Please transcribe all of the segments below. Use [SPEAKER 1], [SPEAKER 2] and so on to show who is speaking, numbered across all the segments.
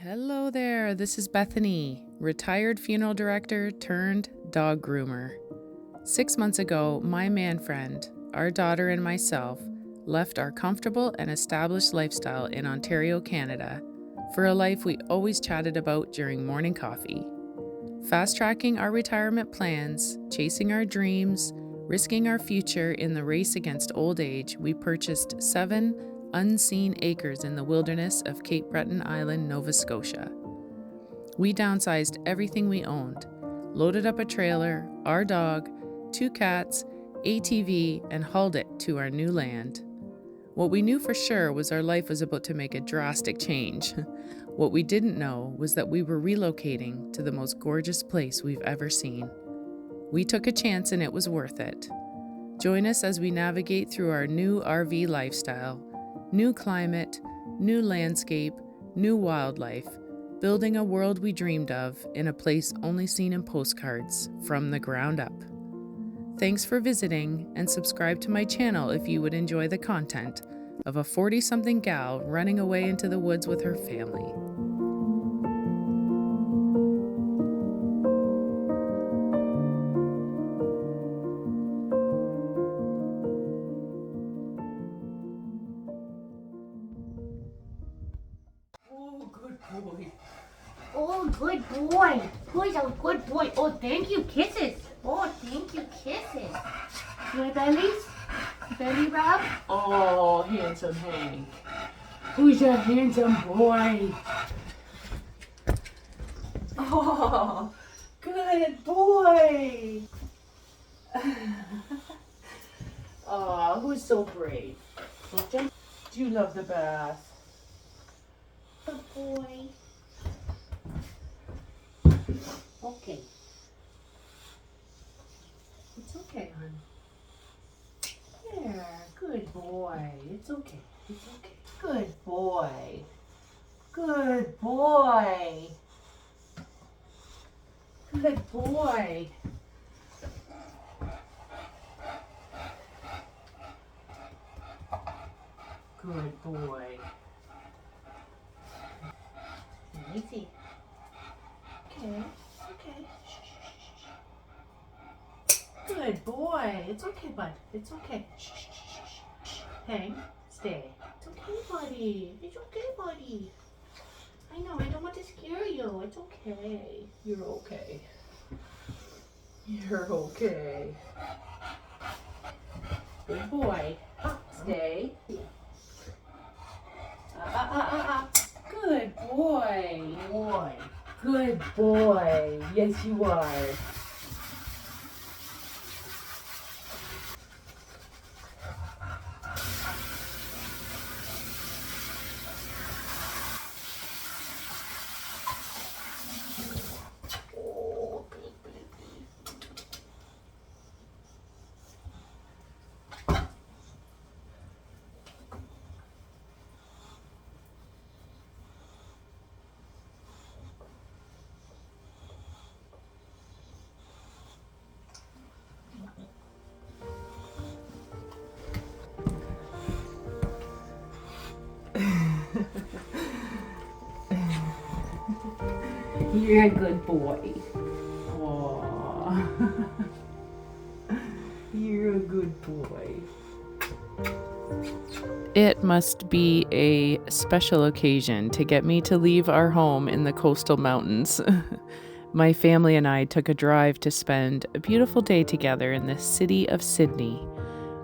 [SPEAKER 1] Hello there, this is Bethany, retired funeral director turned dog groomer. 6 months ago, my man friend, our daughter and myself left our comfortable and established lifestyle in Ontario, Canada, for a life we always chatted about during morning coffee. Fast-tracking our retirement plans, chasing our dreams, risking our future in the race against old age, we purchased 7 unseen acres in the wilderness of Cape Breton Island, Nova Scotia. We downsized everything we owned, loaded up a trailer, our dog, 2 cats, ATV, and hauled it to our new land. What we knew for sure was our life was about to make a drastic change. What we didn't know was that we were relocating to the most gorgeous place we've ever seen. We took a chance and it was worth it. Join us as we navigate through our new RV lifestyle, new climate, new landscape, new wildlife, building a world we dreamed of in a place only seen in postcards from the ground up. Thanks for visiting, and subscribe to my channel if you would enjoy the content of a 40-something gal running away into the woods with her family.
[SPEAKER 2] Oh, good boy. Who's a good boy? Oh, thank you, kisses. Oh, thank you, kisses. My bellies? Belly rub? Oh, handsome Hank. Who's a handsome boy? Oh, good boy. Oh, who's so brave? Do you love the bath? Good boy. Okay. It's okay, hon. Yeah, good boy. It's okay. It's okay. Good boy. Good boy. Good boy. Good boy. Easy. Okay. Okay. Good boy. It's okay, bud. It's okay. Hang. Stay. It's okay, buddy. It's okay, buddy. I know. I don't want to scare you. It's okay. You're okay. You're okay. Good boy. Stay. Good boy. Boy. Good boy. Yes, you are. You're a good boy. Aww. You're a good boy.
[SPEAKER 1] It must be a special occasion to get me to leave our home in the coastal mountains. My family and I took a drive to spend a beautiful day together in the city of Sydney.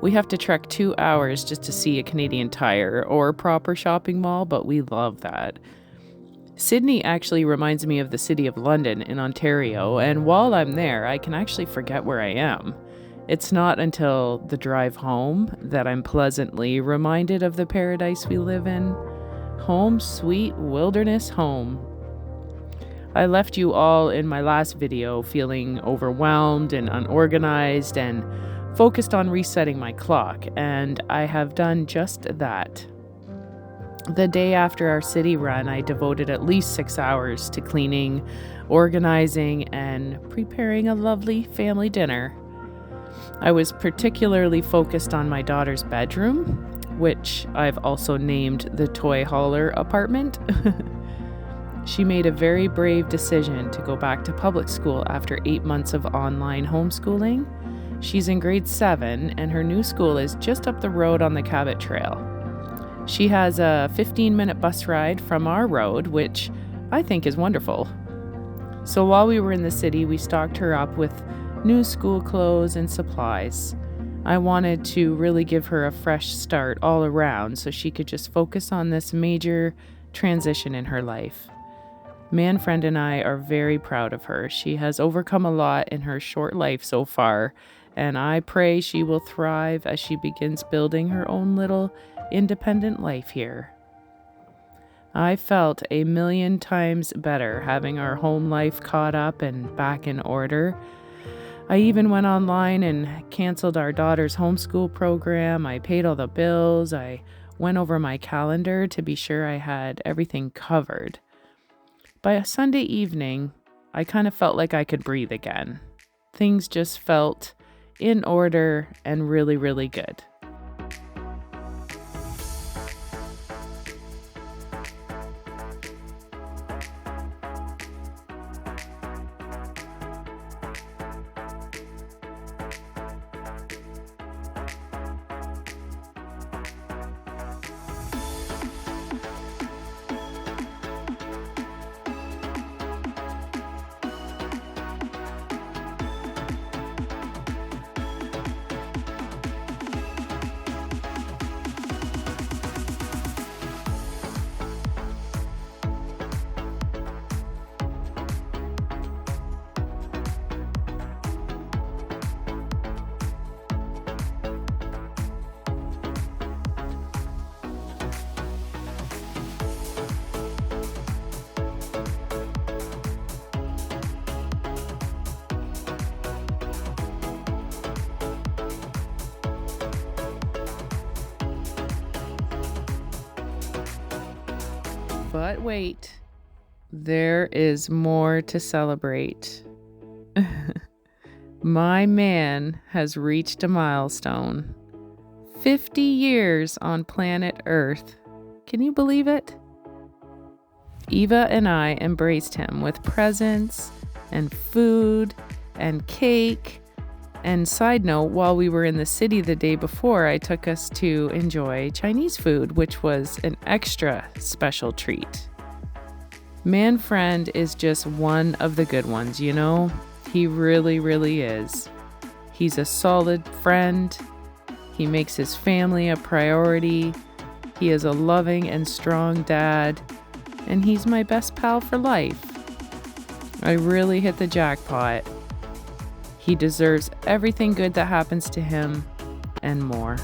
[SPEAKER 1] We have to trek 2 hours just to see a Canadian Tire or a proper shopping mall, but we love that. Sydney actually reminds me of the city of London in Ontario, and while I'm there, I can actually forget where I am. It's not until the drive home that I'm pleasantly reminded of the paradise we live in. Home sweet wilderness home. I left you all in my last video feeling overwhelmed and unorganized and focused on resetting my clock, and I have done just that. The day after our city run, I devoted at least 6 hours to cleaning, organizing, and preparing a lovely family dinner. I was particularly focused on my daughter's bedroom, which I've also named the Toy Hauler apartment. She made a very brave decision to go back to public school after 8 months of online homeschooling. She's in grade 7, and her new school is just up the road on the Cabot Trail. She has a 15-minute bus ride from our road, which I think is wonderful. So while we were in the city, we stocked her up with new school clothes and supplies. I wanted to really give her a fresh start all around so she could just focus on this major transition in her life. Man-friend and I are very proud of her. She has overcome a lot in her short life so far, and I pray she will thrive as she begins building her own little independent life here. I felt a million times better having our home life caught up and back in order. I even went online and canceled our daughter's homeschool program. I paid all the bills. I went over my calendar to be sure I had everything covered. By a Sunday evening, I kind of felt like I could breathe again. Things just felt in order and really, really good. But wait, there is more to celebrate. My man has reached a milestone. 50 years on planet Earth. Can you believe it? Eva and I embraced him with presents and food and cake. And side note, while we were in the city the day before, I took us to enjoy Chinese food, which was an extra special treat. Man-friend is just one of the good ones, you know? He really, really is. He's a solid friend. He makes his family a priority. He is a loving and strong dad. And he's my best pal for life. I really hit the jackpot. He deserves everything good that happens to him and more.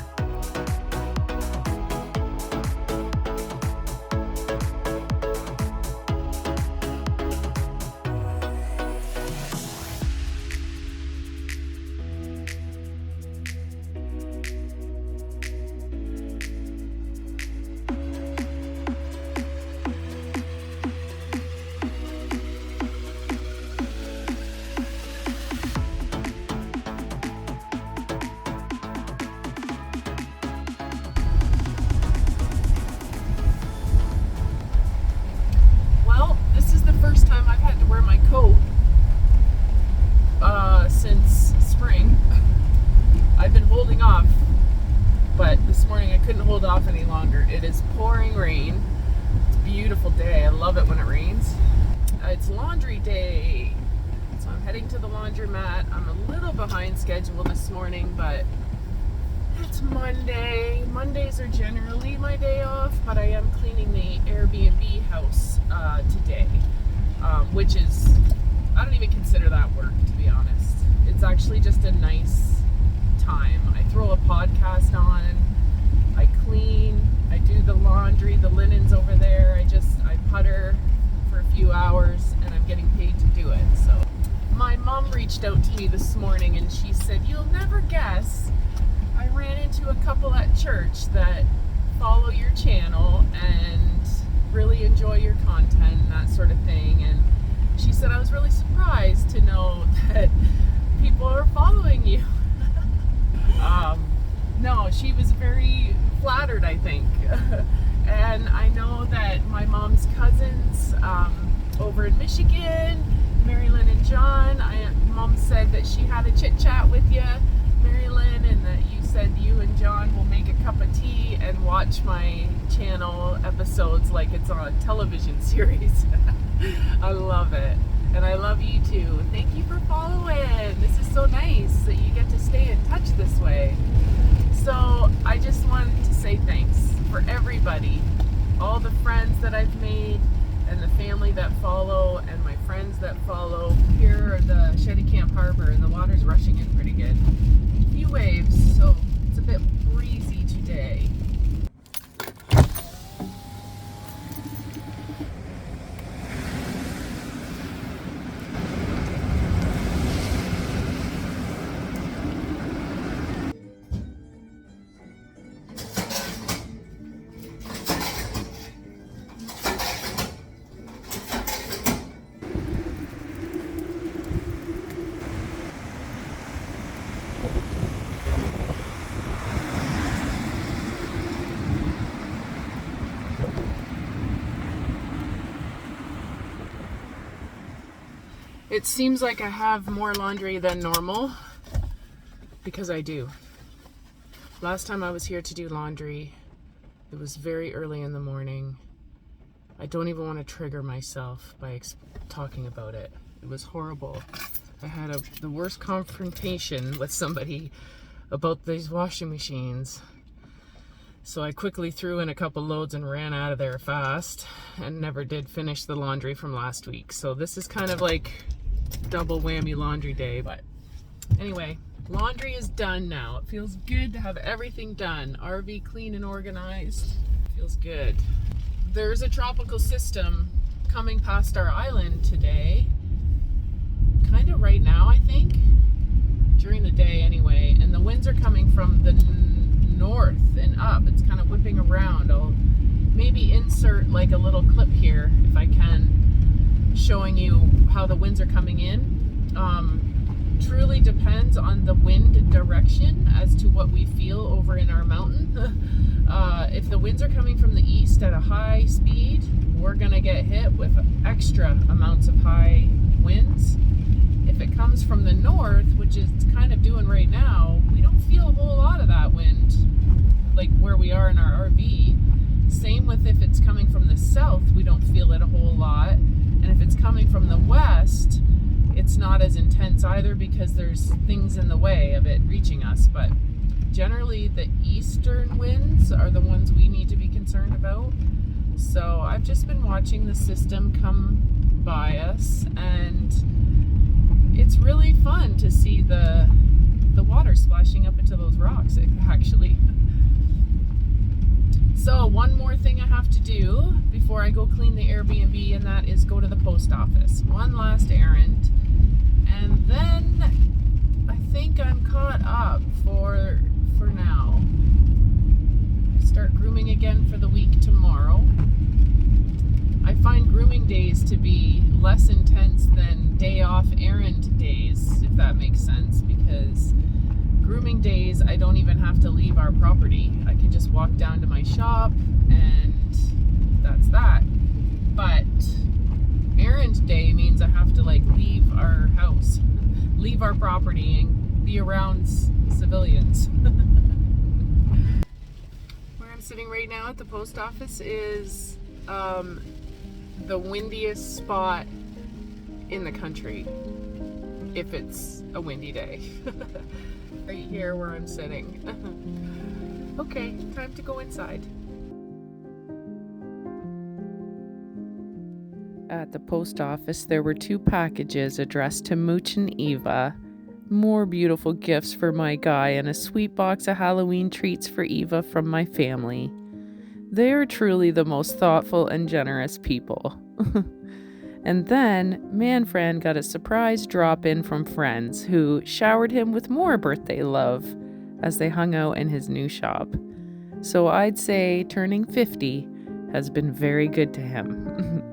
[SPEAKER 1] First time I've had to wear my coat since spring. I've been holding off, but this morning I couldn't hold off any longer. It is pouring rain. It's a beautiful day. I love it when it rains. It's laundry day, so I'm heading to the laundromat. I'm a little behind schedule this morning, but it's Monday. Mondays are generally my day off, but I am cleaning the Airbnb house today. Which is, I don't even consider that work, to be honest. It's actually just a nice time. I throw a podcast on, I clean, I do the laundry, the linen's over there, I putter for a few hours, and I'm getting paid to do it. So my mom reached out to me this morning and she said, "You'll never guess, I ran into a couple at church that follow your channel and really enjoy your content and that sort of thing." And she said, "I was really surprised to know that people are following you." No, she was very flattered, I think. And I know that my mom's cousins, Michigan. Marilyn and John. Mom said that she had a chit chat with you, Marilyn, and that you said you and John will make a cup of tea and watch my channel episodes like it's on a television series. I love it. And I love you too. Thank you for following. This is so nice that you get to stay in touch this way. So I just wanted to say thanks for everybody, all the friends that I've made and the family that follow and my friends that follow. Here are the Shetty Camp Harbor and the water's rushing in pretty good. A few waves, so it's a bit breezy today. It seems like I have more laundry than normal, because I do. Last time I was here to do laundry, it was very early in the morning. I don't even want to trigger myself by talking about it. It was horrible. I had the worst confrontation with somebody about these washing machines. So I quickly threw in a couple loads and ran out of there fast and never did finish the laundry from last week. So this is kind of like double whammy laundry day. But anyway, laundry is done now. It feels good to have everything done. RV clean and organized. Feels good. There's a tropical system coming past our island today. Kind of right now, I think. During the day anyway. And the winds are coming from the north and up. It's kind of whipping around. I'll maybe insert like a little clip here if I can, showing you how the winds are coming in. Truly depends on the wind direction as to what we feel over in our mountain. If the winds are coming from the east at a high speed, we're gonna get hit with extra amounts of high winds. If it comes from the north, which it's kind of doing right now, we don't feel a whole lot of that wind, like where we are in our RV. Same with if it's coming from the south, we don't feel it a whole lot. And if it's coming from the west, it's not as intense either because there's things in the way of it reaching us. But generally the eastern winds are the ones we need to be concerned about. So I've just been watching the system come by us, and it's really fun to see the water splashing up into those rocks, actually. So one more thing I have to do before I go clean the Airbnb, and that is go to the post office. One last errand, and then I think I'm caught up for now. Start grooming again for the week tomorrow. I find grooming days to be less intense than day off errand days, if that makes sense, because grooming days I don't even have to leave our property. I can just walk down to my shop and that's that. But errand day means I have to like leave our house, leave our property and be around civilians. Where I'm sitting right now at the post office is the windiest spot in the country, if it's a windy day. Right here where I'm sitting. Okay, time to go inside. At the post office, there were 2 packages addressed to Mooch and Eva. More beautiful gifts for my guy and a sweet box of Halloween treats for Eva from my family. They are truly the most thoughtful and generous people. And then Manfran got a surprise drop-in from friends who showered him with more birthday love as they hung out in his new shop. So I'd say turning 50 has been very good to him.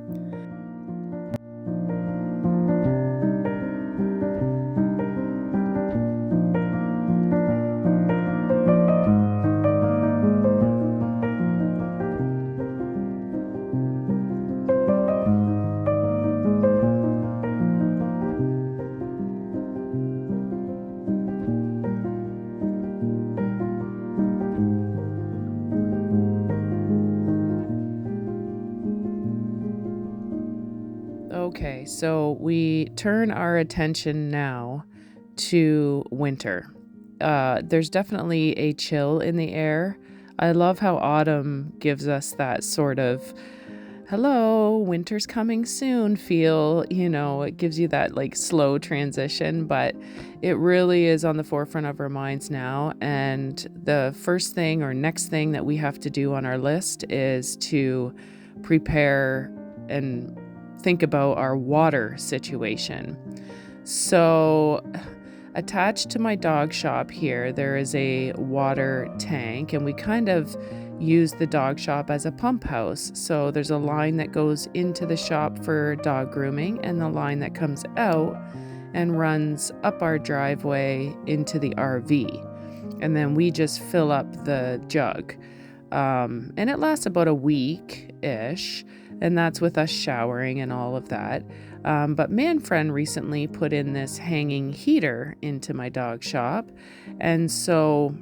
[SPEAKER 1] Okay, so we turn our attention now to winter. There's definitely a chill in the air. I love how autumn gives us that sort of hello, winter's coming soon feel. It gives you that like slow transition, but it really is on the forefront of our minds now. And the first thing or next thing that we have to do on our list is to prepare and think about our water situation. So, attached to my dog shop here, there is a water tank, and we kind of use the dog shop as a pump house. So, there's a line that goes into the shop for dog grooming, and the line that comes out and runs up our driveway into the RV. And then we just fill up the jug. And it lasts about a week-ish, and that's with us showering and all of that. But Manfriend recently put in this hanging heater into my dog shop, and so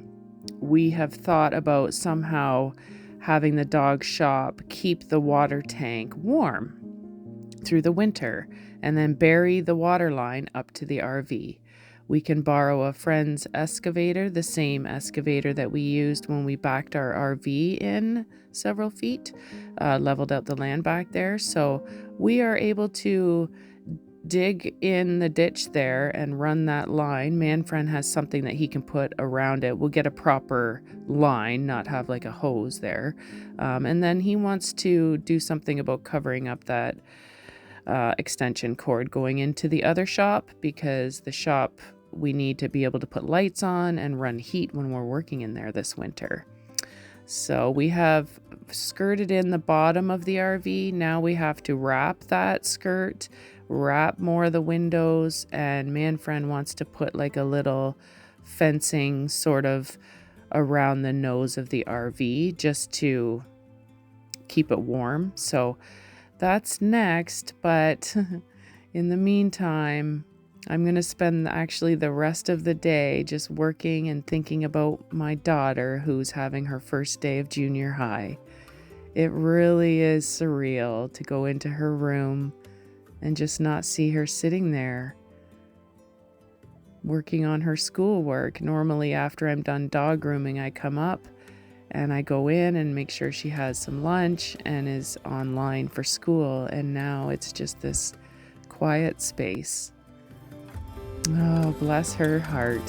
[SPEAKER 1] we have thought about somehow having the dog shop keep the water tank warm through the winter and then bury the water line up to the RV. We can borrow a friend's excavator, the same excavator that we used when we backed our RV in several feet, leveled out the land back there. So we are able to dig in the ditch there and run that line. Manfriend has something that he can put around it. We'll get a proper line, not have like a hose there. And then he wants to do something about covering up that extension cord going into the other shop, because the shop, we need to be able to put lights on and run heat when we're working in there this winter. So we have skirted in the bottom of the RV. Now we have to wrap that skirt, wrap more of the windows, and Manfriend wants to put like a little fencing sort of around the nose of the RV just to keep it warm. So that's next, but in the meantime, I'm going to spend actually the rest of the day just working and thinking about my daughter who's having her first day of junior high. It really is surreal to go into her room and just not see her sitting there working on her schoolwork. Normally, after I'm done dog grooming, I come up and I go in and make sure she has some lunch and is online for school. And now it's just this quiet space. Oh, bless her heart.